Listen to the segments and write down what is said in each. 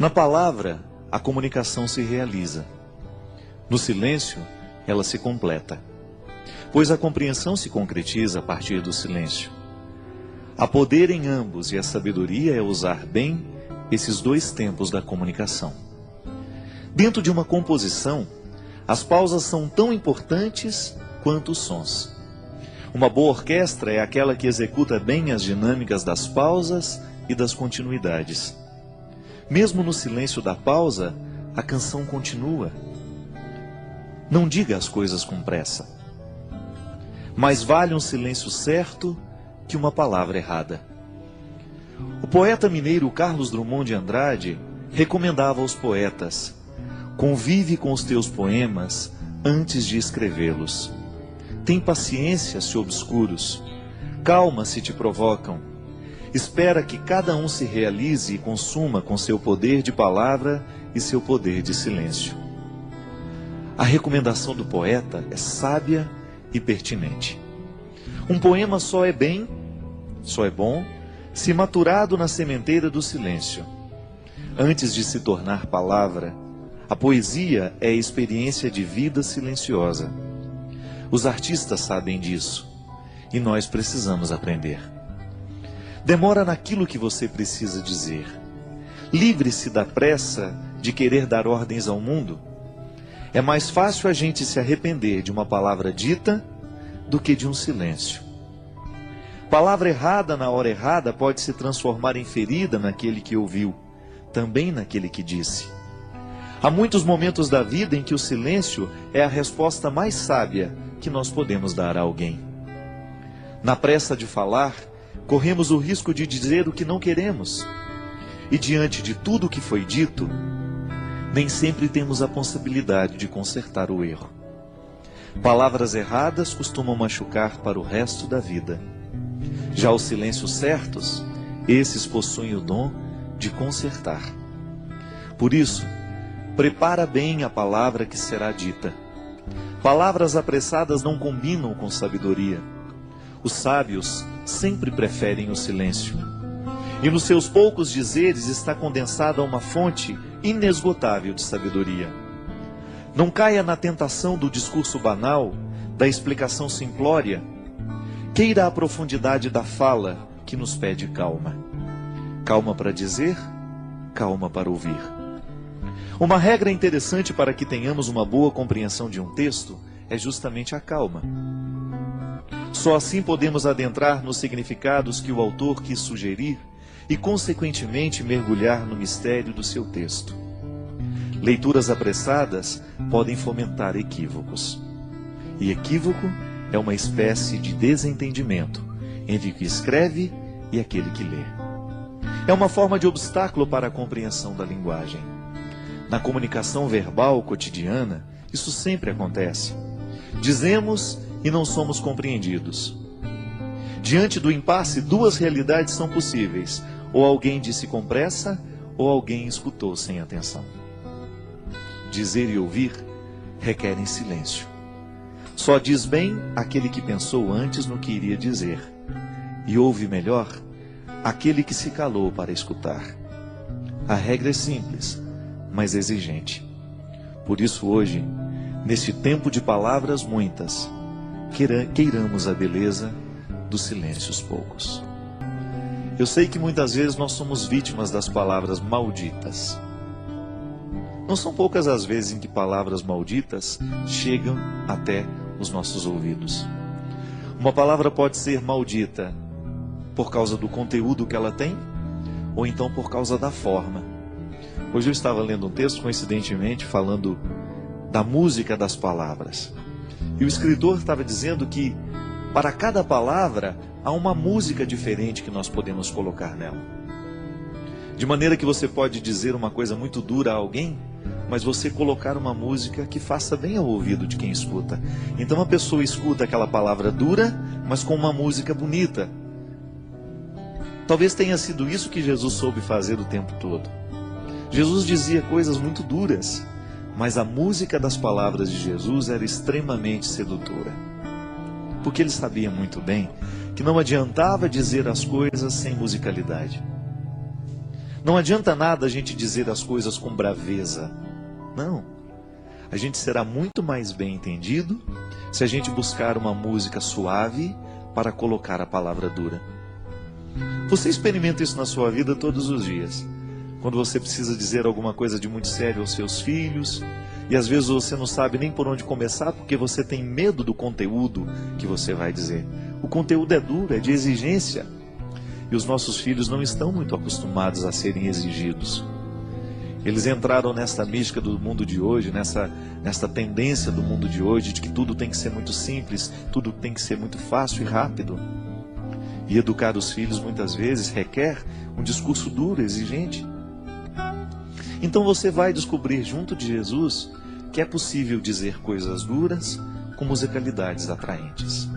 Na palavra, a comunicação se realiza. No silêncio, ela se completa. Pois a compreensão se concretiza a partir do silêncio. Há poder em ambos e a sabedoria é usar bem esses dois tempos da comunicação. Dentro de uma composição, as pausas são tão importantes quanto os sons. Uma boa orquestra é aquela que executa bem as dinâmicas das pausas e das continuidades. Mesmo no silêncio da pausa, a canção continua. Não diga as coisas com pressa. Mais vale um silêncio certo que uma palavra errada. O poeta mineiro Carlos Drummond de Andrade recomendava aos poetas: convive com os teus poemas antes de escrevê-los. Tem paciência se obscuros, calma se te provocam. Espera que cada um se realize e consuma com seu poder de palavra e seu poder de silêncio. A recomendação do poeta é sábia e pertinente. Um poema só é bom, se maturado na sementeira do silêncio. Antes de se tornar palavra, a poesia é experiência de vida silenciosa. Os artistas sabem disso, e nós precisamos aprender. Demora naquilo que você precisa dizer. Livre-se da pressa de querer dar ordens ao mundo. É mais fácil a gente se arrepender de uma palavra dita do que de um silêncio. Palavra errada na hora errada pode se transformar em ferida naquele que ouviu, também naquele que disse. Há muitos momentos da vida em que o silêncio é a resposta mais sábia que nós podemos dar a alguém. Na pressa de falar, corremos o risco de dizer o que não queremos. E diante de tudo o que foi dito, nem sempre temos a possibilidade de consertar o erro. Palavras erradas costumam machucar para o resto da vida. Já os silêncios certos, esses possuem o dom de consertar. Por isso, prepara bem a palavra que será dita. Palavras apressadas não combinam com sabedoria. Os sábios sempre preferem o silêncio. E nos seus poucos dizeres está condensada uma fonte inesgotável de sabedoria. Não caia na tentação do discurso banal, da explicação simplória. Queira a profundidade da fala que nos pede calma. Calma para dizer, calma para ouvir. Uma regra interessante para que tenhamos uma boa compreensão de um texto é justamente a calma. Só assim podemos adentrar nos significados que o autor quis sugerir e, consequentemente, mergulhar no mistério do seu texto. Leituras apressadas podem fomentar equívocos. E equívoco é uma espécie de desentendimento entre o que escreve e aquele que lê. É uma forma de obstáculo para a compreensão da linguagem. Na comunicação verbal cotidiana, isso sempre acontece. Dizemos e não somos compreendidos. Diante do impasse, duas realidades são possíveis: ou alguém disse com pressa, ou alguém escutou sem atenção. Dizer e ouvir requerem silêncio. Só diz bem aquele que pensou antes no que iria dizer, e ouve melhor aquele que se calou para escutar. A regra é simples, mas exigente. Por isso hoje, neste tempo de palavras muitas, queiramos a beleza dos silêncios poucos. Eu sei que muitas vezes nós somos vítimas das palavras malditas. Não são poucas as vezes em que palavras malditas chegam até os nossos ouvidos. Uma palavra pode ser maldita por causa do conteúdo que ela tem, ou então por causa da forma. Hoje eu estava lendo um texto, coincidentemente, falando da música das palavras. E o escritor estava dizendo que para cada palavra há uma música diferente que nós podemos colocar nela. De maneira que você pode dizer uma coisa muito dura a alguém, mas você colocar uma música que faça bem ao ouvido de quem escuta. Então a pessoa escuta aquela palavra dura, mas com uma música bonita. Talvez tenha sido isso que Jesus soube fazer o tempo todo. Jesus dizia coisas muito duras, mas a música das palavras de Jesus era extremamente sedutora. Porque ele sabia muito bem que não adiantava dizer as coisas sem musicalidade. Não adianta nada a gente dizer as coisas com braveza. Não. A gente será muito mais bem entendido se a gente buscar uma música suave para colocar a palavra dura. Você experimenta isso na sua vida todos os dias. Quando você precisa dizer alguma coisa de muito sério aos seus filhos, e às vezes você não sabe nem por onde começar porque você tem medo do conteúdo que você vai dizer. O conteúdo é duro, é de exigência. E os nossos filhos não estão muito acostumados a serem exigidos. Eles entraram nesta mística do mundo de hoje, nessa tendência do mundo de hoje, de que tudo tem que ser muito simples, tudo tem que ser muito fácil e rápido. E educar os filhos muitas vezes requer um discurso duro, exigente. Então você vai descobrir junto de Jesus que é possível dizer coisas duras com musicalidades atraentes.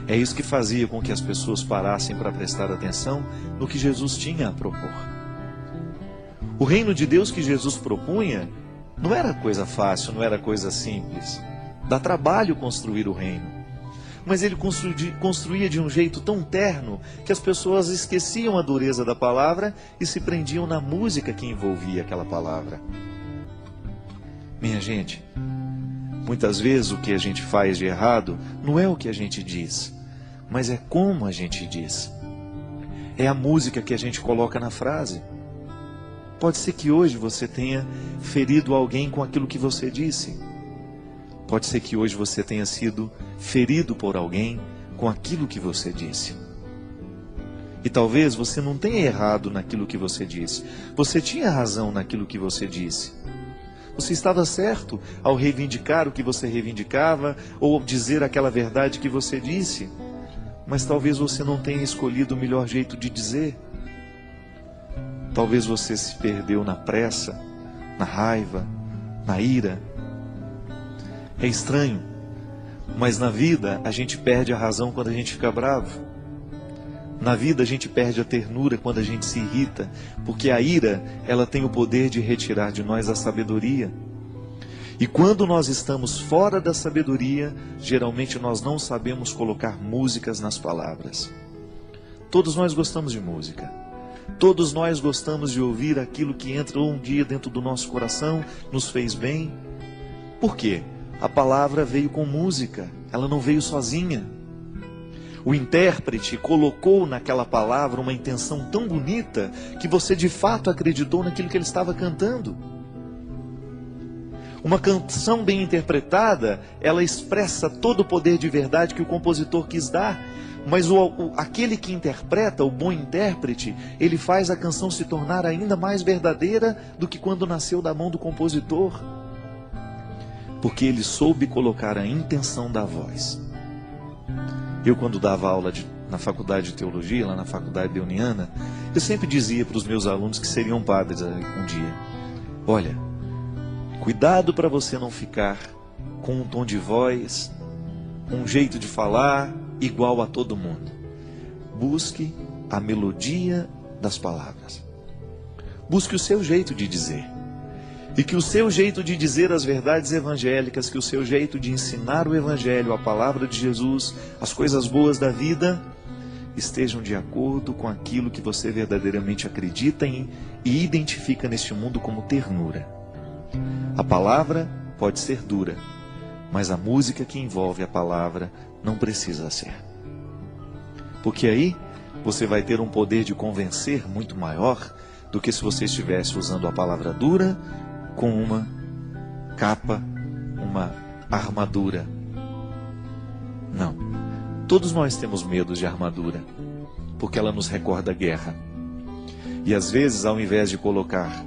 É isso que fazia com que as pessoas parassem para prestar atenção no que Jesus tinha a propor. O reino de Deus que Jesus propunha não era coisa fácil, não era coisa simples. Dá trabalho construir o reino. Mas ele construía de um jeito tão terno que as pessoas esqueciam a dureza da palavra e se prendiam na música que envolvia aquela palavra. Minha gente, muitas vezes o que a gente faz de errado não é o que a gente diz, mas é como a gente diz. É a música que a gente coloca na frase. Pode ser que hoje você tenha ferido alguém com aquilo que você disse. Pode ser que hoje você tenha sido ferido por alguém com aquilo que você disse. E talvez você não tenha errado naquilo que você disse. Você tinha razão naquilo que você disse. Você estava certo ao reivindicar o que você reivindicava ou ao dizer aquela verdade que você disse. Mas talvez você não tenha escolhido o melhor jeito de dizer. Talvez você se perdeu na pressa, na raiva, na ira. É estranho, mas na vida a gente perde a razão quando a gente fica bravo. Na vida a gente perde a ternura quando a gente se irrita, porque a ira, ela tem o poder de retirar de nós a sabedoria. E quando nós estamos fora da sabedoria, geralmente nós não sabemos colocar músicas nas palavras. Todos nós gostamos de música. Todos nós gostamos de ouvir aquilo que entrou um dia dentro do nosso coração, nos fez bem. Por quê? A palavra veio com música, ela não veio sozinha. O intérprete colocou naquela palavra uma intenção tão bonita que você de fato acreditou naquilo que ele estava cantando. Uma canção bem interpretada, ela expressa todo o poder de verdade que o compositor quis dar. Mas aquele que interpreta, o bom intérprete, ele faz a canção se tornar ainda mais verdadeira do que quando nasceu da mão do compositor. Porque ele soube colocar a intenção da voz. Eu, quando dava aula na faculdade de teologia, lá na faculdade leoniana, eu sempre dizia para os meus alunos que seriam padres um dia: olha, cuidado para você não ficar com um tom de voz, um jeito de falar igual a todo mundo. Busque a melodia das palavras. Busque o seu jeito de dizer. E que o seu jeito de dizer as verdades evangélicas, que o seu jeito de ensinar o evangelho, a palavra de Jesus, as coisas boas da vida, estejam de acordo com aquilo que você verdadeiramente acredita em e identifica neste mundo como ternura. A palavra pode ser dura, mas a música que envolve a palavra não precisa ser. Porque aí você vai ter um poder de convencer muito maior do que se você estivesse usando a palavra dura com uma capa, uma armadura. Não. Todos nós temos medo de armadura, porque ela nos recorda a guerra. E às vezes, ao invés de colocar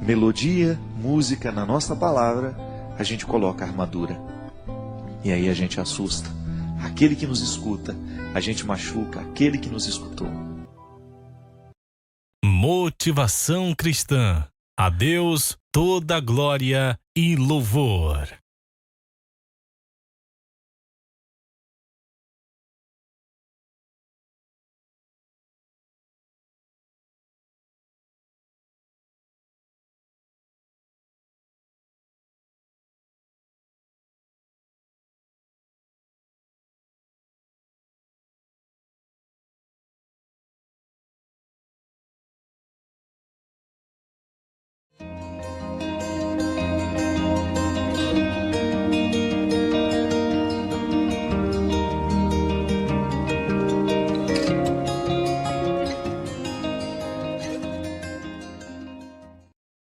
melodia, música na nossa palavra, a gente coloca armadura. E aí a gente assusta aquele que nos escuta, a gente machuca aquele que nos escutou. Motivação cristã. A Deus toda glória e louvor.